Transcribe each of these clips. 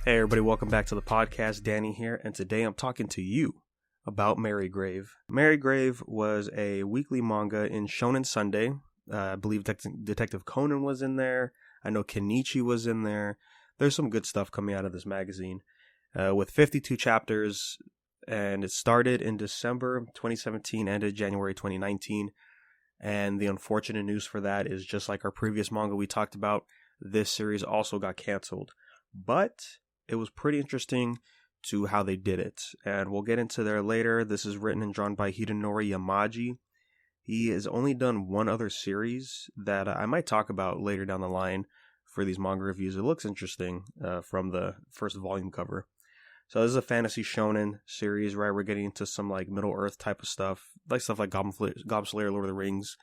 Hey everybody, welcome back to the podcast. Danny here, and today I'm talking to you about Marygrave. Marygrave was a weekly manga in Shonen Sunday. I believe Detective Conan was in there. I know Kenichi was in there. There's some good stuff coming out of this magazine with 52 chapters, and it started in December 2017, ended January 2019. And the unfortunate news for that is, just like our previous manga we talked about, this series also got canceled. But it was pretty interesting to how they did it, and we'll get into there later. This is written and drawn by Hidenori Yamaji. He has only done one other series that I might talk about later down the line for these manga reviews. It looks interesting from the first volume cover. So this is a fantasy shonen series, right? We're getting into some like Middle Earth type of stuff like Goblin Slayer, Lord of the Rings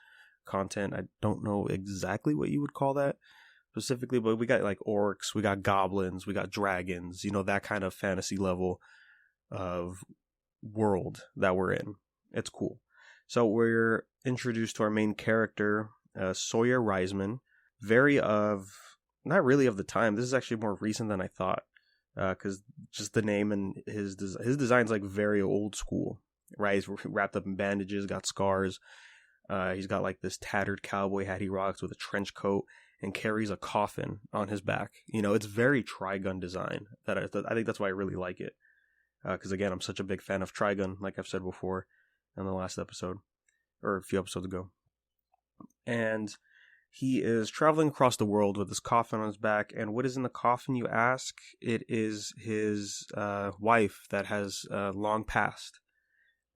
content. I don't know exactly what you would call that specifically, but we got like orcs, we got goblins, we got dragons, that kind of fantasy level of world that we're in. It's cool. So we're introduced to our main character, Sawyer Reisman, not really of the time. This is actually more recent than I thought, because just the name and his design's like very old school, right? He's wrapped up in bandages, got scars. He's got like this tattered cowboy hat he rocks with a trench coat, and carries a coffin on his back. It's very Trigun design. I think that's why I really like it. Because again, I'm such a big fan of Trigun, like I've said before in the last episode, or a few episodes ago. And he is traveling across the world with this coffin on his back. And what is in the coffin, you ask? It is his wife that has long passed.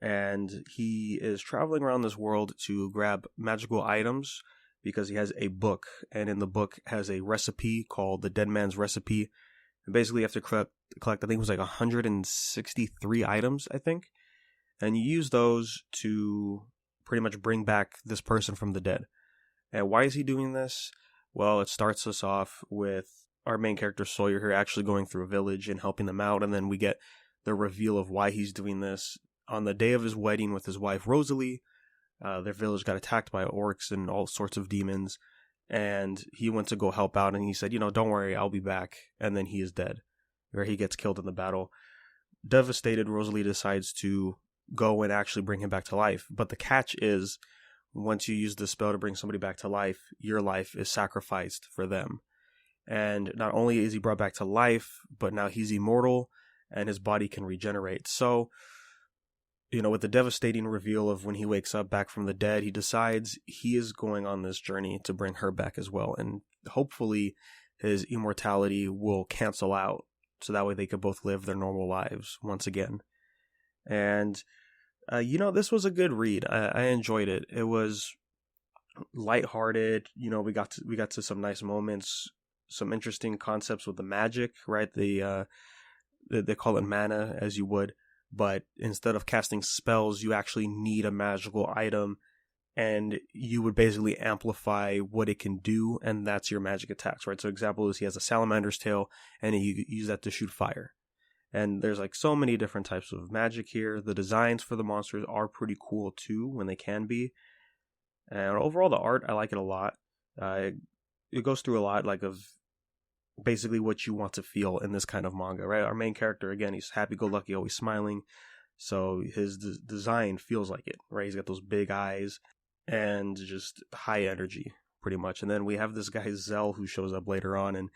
And he is traveling around this world to grab magical items, because he has a book, and in the book has a recipe called the Dead Man's Recipe. And basically you have to collect, I think it was like 163 items, I think. And you use those to pretty much bring back this person from the dead. And why is he doing this? Well, it starts us off with our main character Sawyer here actually going through a village and helping them out. And then we get the reveal of why he's doing this. On the day of his wedding with his wife Rosalie, their village got attacked by orcs and all sorts of demons, and he went to go help out, and he said, don't worry, I'll be back. And then he is dead, or he gets killed in the battle. Devastated, Rosalie decides to go and actually bring him back to life. But the catch is, once you use the spell to bring somebody back to life, your life is sacrificed for them. And not only is he brought back to life, but now he's immortal, and his body can regenerate. So, with the devastating reveal of when he wakes up back from the dead, he decides he is going on this journey to bring her back as well. And hopefully his immortality will cancel out, so that way they could both live their normal lives once again. And, this was a good read. I enjoyed it. It was lighthearted. We got to some nice moments, some interesting concepts with the magic, right? They call it mana, as you would. But instead of casting spells, you actually need a magical item, and you would basically amplify what it can do, and that's your magic attacks, right? So example is he has a salamander's tail, and you use that to shoot fire. And there's like so many different types of magic here. The designs for the monsters are pretty cool too, when they can be. And overall, the art, I like it a lot. It goes through a lot of basically what you want to feel in this kind of manga, right? Our main character, again, he's happy-go-lucky, always smiling, so his design feels like it, right? He's got those big eyes and just high energy, pretty much. And then we have this guy Zell who shows up later on, and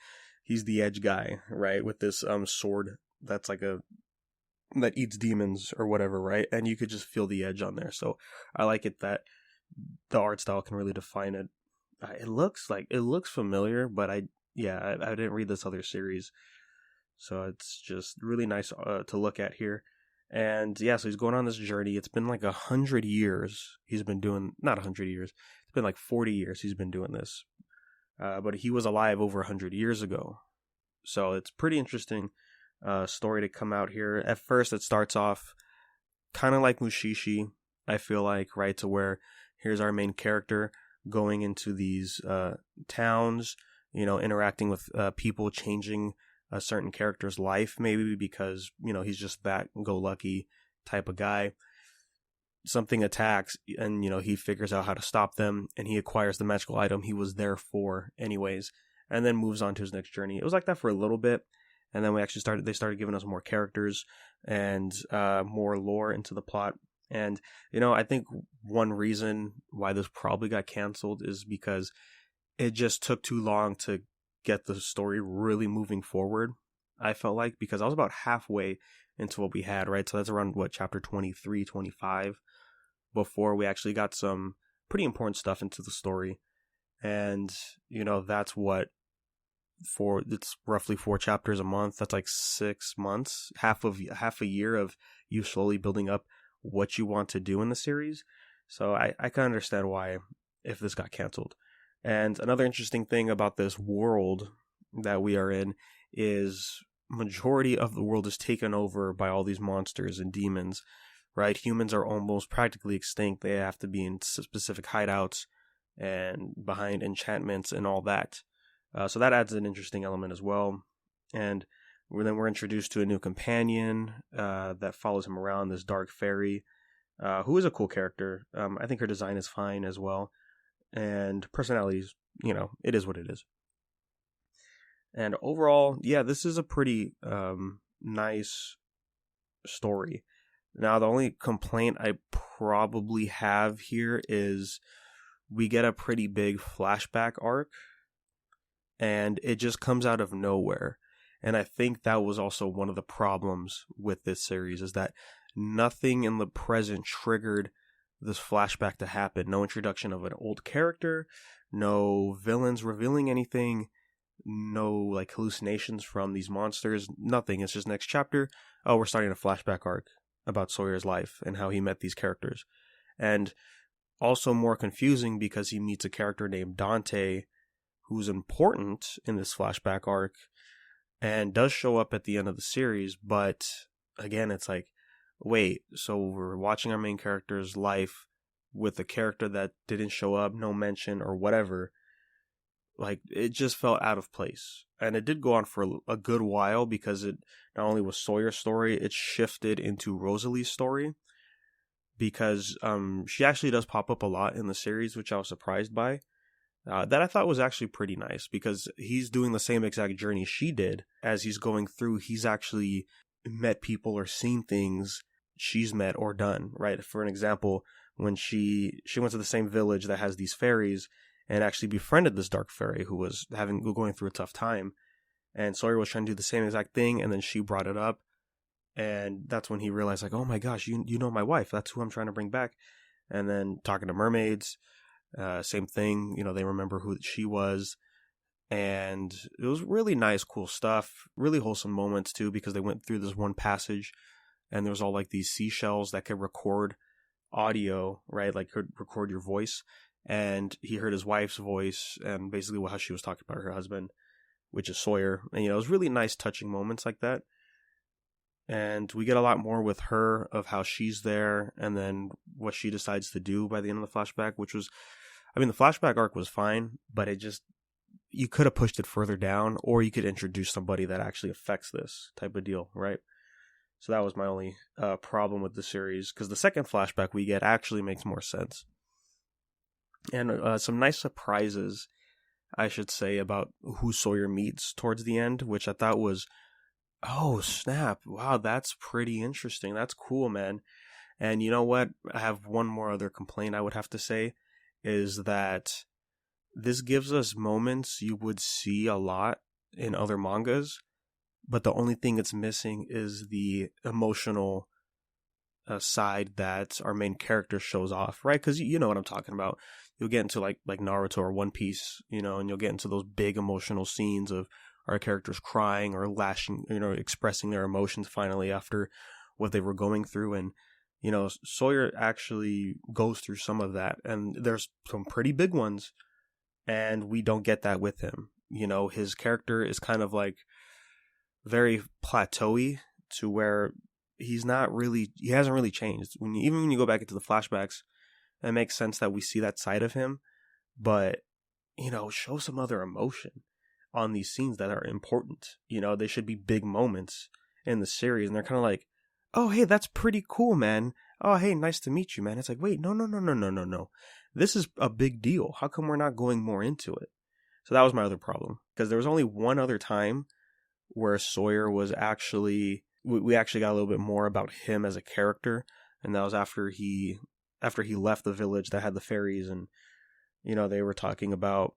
he's the edge guy, right? With this sword that's that eats demons or whatever, right? And you could just feel the edge on there. So I like it that the art style can really define it. It looks familiar, but I didn't read this other series, so it's just really nice to look at here. And so he's going on this journey. It's been like 100 years he's been doing, not 100 years, it's been like 40 years he's been doing this, but he was alive over 100 years ago. So it's pretty interesting story to come out here. At first it starts off kind of like Mushishi, I feel like, right? To where here's our main character going into these towns, interacting with people, changing a certain character's life, maybe because, he's just that go-lucky type of guy. Something attacks, and, he figures out how to stop them, and he acquires the magical item he was there for anyways, and then moves on to his next journey. It was like that for a little bit, And then they started giving us more characters and more lore into the plot. And, I think one reason why this probably got canceled is because it just took too long to get the story really moving forward. I felt like, because I was about halfway into what we had, right? So that's around chapter 23, 25, before we actually got some pretty important stuff into the story. And, that's it's roughly 4 chapters a month. That's like 6 months, half a year of you slowly building up what you want to do in the series. So I can understand why, if this got canceled. And another interesting thing about this world that we are in is majority of the world is taken over by all these monsters and demons, right? Humans are almost practically extinct. They have to be in specific hideouts and behind enchantments and all that. So that adds an interesting element as well. And then we're introduced to a new companion that follows him around, this dark fairy, who is a cool character. I think her design is fine as well. And personalities, it is what it is. And overall, yeah, this is a pretty nice story. Now, the only complaint I probably have here is we get a pretty big flashback arc, and it just comes out of nowhere. And I think that was also one of the problems with this series, is that nothing in the present triggered this flashback to happen. No introduction of an old character, no villains revealing anything, no hallucinations from these monsters, nothing. It's just next chapter, oh, we're starting a flashback arc about Sawyer's life and how he met these characters. And also more confusing because he meets a character named Dante, who's important in this flashback arc and does show up at the end of the series. But again, it's like, wait, so we're watching our main character's life with a character that didn't show up, no mention or whatever. It just felt out of place. And it did go on for a good while, because it not only was Sawyer's story, it shifted into Rosalie's story, because she actually does pop up a lot in the series, which I was surprised by. That I thought was actually pretty nice, because he's doing the same exact journey she did. As he's going through, he's actually met people or seen things she's met or done, right? For an example, when she went to the same village that has these fairies and actually befriended this dark fairy who was going through a tough time, and Sawyer was trying to do the same exact thing, and then she brought it up, and that's when he realized, oh my gosh, you know my wife, that's who I'm trying to bring back. And then talking to mermaids, same thing, they remember who she was. And it was really nice, cool stuff, really wholesome moments too, because they went through this one passage and there was all these seashells that could record audio, right? Could record your voice. And he heard his wife's voice and basically how she was talking about her husband, which is Sawyer. And, it was really nice, touching moments like that. And we get a lot more with her of how she's there and then what she decides to do by the end of the flashback, which was, the flashback arc was fine, but you could have pushed it further down, or you could introduce somebody that actually affects this type of deal, right? So that was my only problem with the series, because the second flashback we get actually makes more sense. And some nice surprises, I should say, about who Sawyer meets towards the end, which I thought was, oh, snap. Wow, that's pretty interesting. That's cool, man. And you know what? I have one more other complaint I would have to say, is that this gives us moments you would see a lot in other mangas, but the only thing it's missing is the emotional side that our main character shows off, right? Because you know what I'm talking about. You'll get into like Naruto or One Piece, and you'll get into those big emotional scenes of our characters crying or lashing, expressing their emotions finally after what they were going through. And, Sawyer actually goes through some of that, and there's some pretty big ones, and we don't get that with him. His character is kind of very plateauy, to where he hasn't really changed. Even when you go back into the flashbacks, it makes sense that we see that side of him, but, show some other emotion on these scenes that are important. They should be big moments in the series, and they're kind of oh, hey, that's pretty cool, man. Oh, hey, nice to meet you, man. It's wait, no. This is a big deal. How come we're not going more into it? So that was my other problem, because there was only one other time where Sawyer was actually, we actually got a little bit more about him as a character, and that was after he left the village that had the fairies, and they were talking about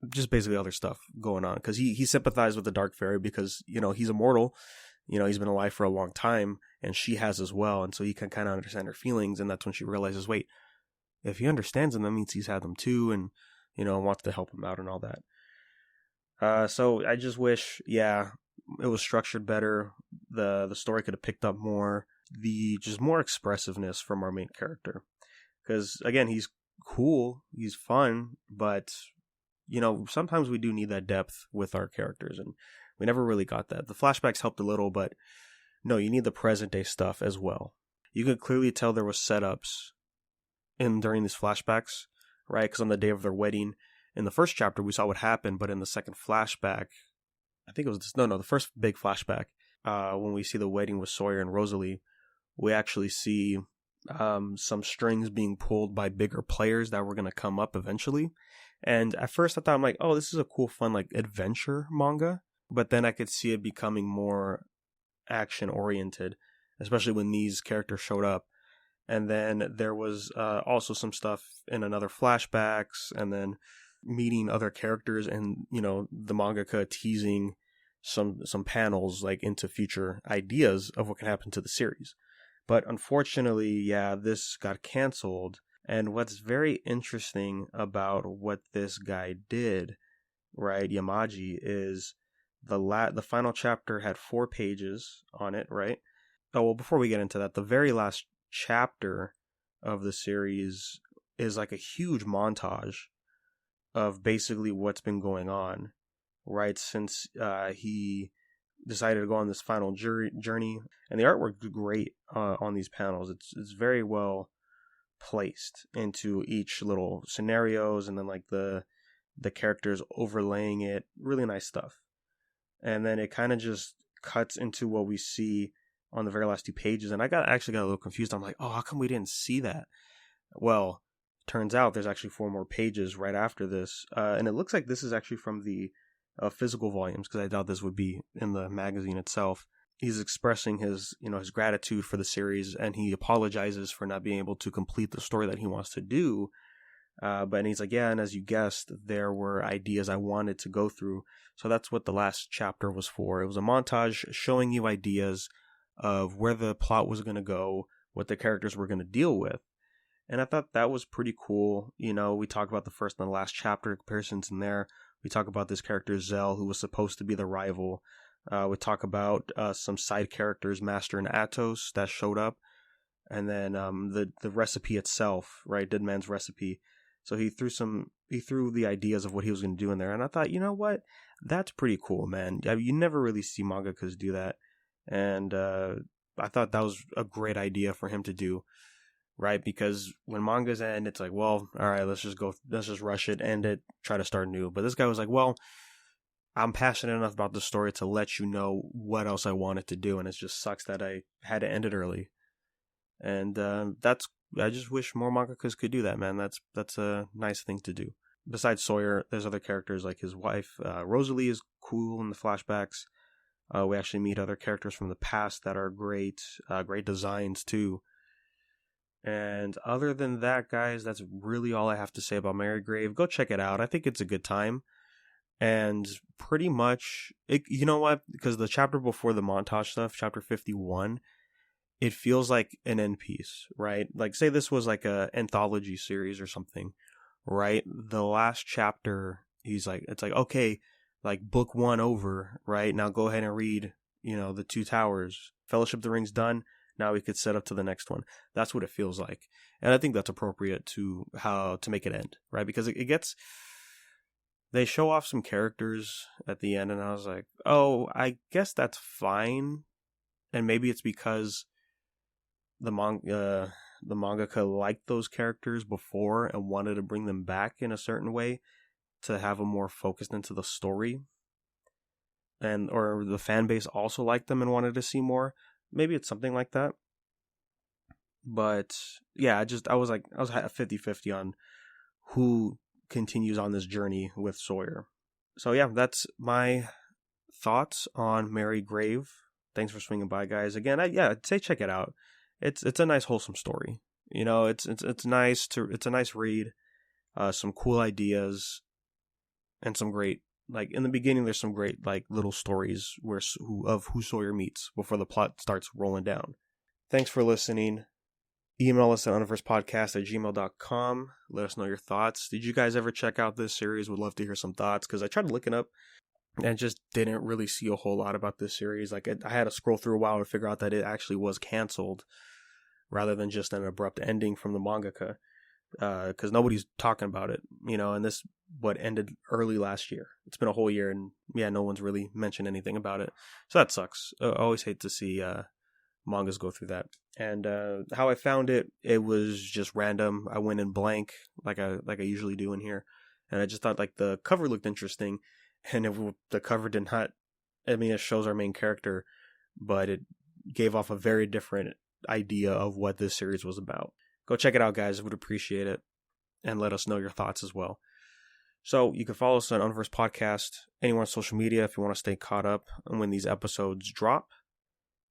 just basically other stuff going on, because he sympathized with the Dark Fairy because he's immortal, he's been alive for a long time, and she has as well, and so he can kind of understand her feelings, and that's when she realizes, wait, if he understands them, that means he's had them too, and wants to help him out and all that. So I just wish, it was structured better. The story could have picked up more, just more expressiveness from our main character, because again, he's cool, he's fun, but sometimes we do need that depth with our characters, and we never really got that. The flashbacks helped a little, but no, you need the present day stuff as well. You could clearly tell there was setups during these flashbacks, right? Because on the day of their wedding, in the first chapter, we saw what happened, but in the second flashback, I think it was the first big flashback, when we see the wedding with Sawyer and Rosalie, we actually see some strings being pulled by bigger players that were going to come up eventually. And at first I thought, I'm like, oh, this is a cool, fun, like, adventure manga. But then I could see it becoming more action oriented, especially when these characters showed up. And then there was also some stuff in another flashbacks, and then meeting other characters, and the mangaka teasing some panels like into future ideas of what can happen to the series. But unfortunately, this got canceled. And what's very interesting about what this guy did, right, Yamaji, is the final chapter had 4 pages on it, right? Oh, well, before we get into that, the very last chapter of the series is like a huge montage of basically what's been going on, right, since he decided to go on this final journey. And the artwork is great on these panels. It's very well placed into each little scenarios, and then like the characters overlaying it. Really nice stuff. And then it kind of just cuts into what we see on the very last 2 pages, and I actually got a little confused. I'm like, oh, how come we didn't see that? Well, turns out there's actually 4 more pages right after this, and it looks like this is actually from the physical volumes, because I thought this would be in the magazine itself. He's expressing his gratitude for the series, and he apologizes for not being able to complete the story that he wants to do. But he's like, and as you guessed, there were ideas I wanted to go through. So that's what the last chapter was for. It was a montage showing you ideas of where the plot was going to go, what the characters were going to deal with. And I thought that was pretty cool. We talk about the first and the last chapter comparisons in there. We talk about this character Zell, who was supposed to be the rival. We talk about some side characters, Master and Atos, that showed up. And then the recipe itself, right? Dead Man's Recipe. So he threw the ideas of what he was going to do in there. And I thought, you know what? That's pretty cool, man. You never really see mangakas do that. And I thought that was a great idea for him to do, right? Because when mangas end, it's like, well, all right, let's just rush it, end it, try to start new. But this guy was like, well, I'm passionate enough about the story to let you know what else I wanted to do, and it just sucks that I had to end it early. And I just wish more mangakas could do that, man. That's a nice thing to do. Besides Sawyer, there's other characters like his wife. Rosalie is cool in the flashbacks. We actually meet other characters from the past that are great designs too. And other than that, guys, that's really all I have to say about Marygrave. Go check it out. I think it's a good time. And pretty much, you know what? Because the chapter before the montage stuff, chapter 51, it feels like an end piece, right? Like, say this was like a anthology series or something, right? The last chapter, it's like, okay, like book 1 over, right? Now go ahead and read, the 2 Towers. Fellowship of the Ring's done. Now we could set up to the next one. That's what it feels like. And I think that's appropriate to how to make it end, right? Because it gets... They show off some characters at the end, and I was like, oh, I guess that's fine. And maybe it's because the mangaka liked those characters before and wanted to bring them back in a certain way to have them more focused into the story. Or the fan base also liked them and wanted to see more. Maybe it's something like that. But yeah, I was 50-50 on who continues on this journey with Sawyer. So yeah, that's my thoughts on Mary Grave. Thanks for swinging by, guys. Again, I'd say check it out. It's a nice, wholesome story. You know, it's nice it's a nice read. Some cool ideas, and some great, like, in the beginning, there's some great, like, little stories of who Sawyer meets before the plot starts rolling down. Thanks for listening. Email us at universepodcast@gmail.com. Let us know your thoughts. Did you guys ever check out this series? Would love to hear some thoughts, because I tried to look it up and just didn't really see a whole lot about this series. Like, I had to scroll through a while to figure out that it actually was canceled rather than just an abrupt ending from the mangaka, because nobody's talking about it, you know, and this ended early last year. It's been a whole year, and yeah, no one's really mentioned anything about it. So that sucks. I always hate to see mangas go through that. And how I found it was just random. I went in blank, like I usually do in here, and I just thought, like, the cover looked interesting, and the cover did not. I mean, it shows our main character, but it gave off a very different idea of what this series was about. Go check it out, guys. I would appreciate it, and let us know your thoughts as well. So you can follow us on Universe Podcast anywhere on social media if you want to stay caught up on when these episodes drop.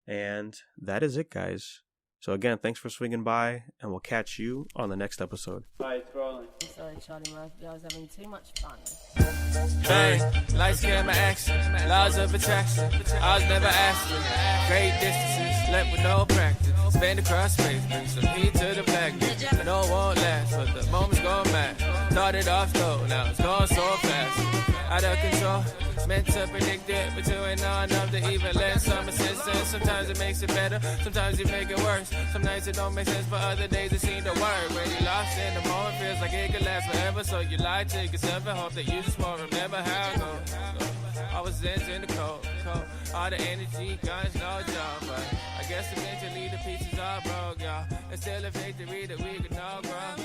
And that is it, guys. So again, thanks for swinging by, and we'll catch you on the next episode. Bye, it's rolling. Sorry, Charlie Murphy, I was having too much fun. Bang, light skin, my accent, laws of attraction. I was never asking. Great distances, left with no practice. Spanned across space, bring some heat to the blackness. I know it won't last, but the moment's going mad. Started off slow, now it's going so fast. Out of control, meant to predict it, but you ain't know enough to even let some assistance. Sometimes it makes it better, sometimes you make it worse. Some nights it don't make sense, but other days it seems to work. When you lost in the moment, feels like it could last forever. So you lie to yourself and hope that you just won't remember how it goes. I was in the cold. All the energy, guns, no job, but I guess eventually the pieces are broke, y'all. It's still a victory that we can all grow.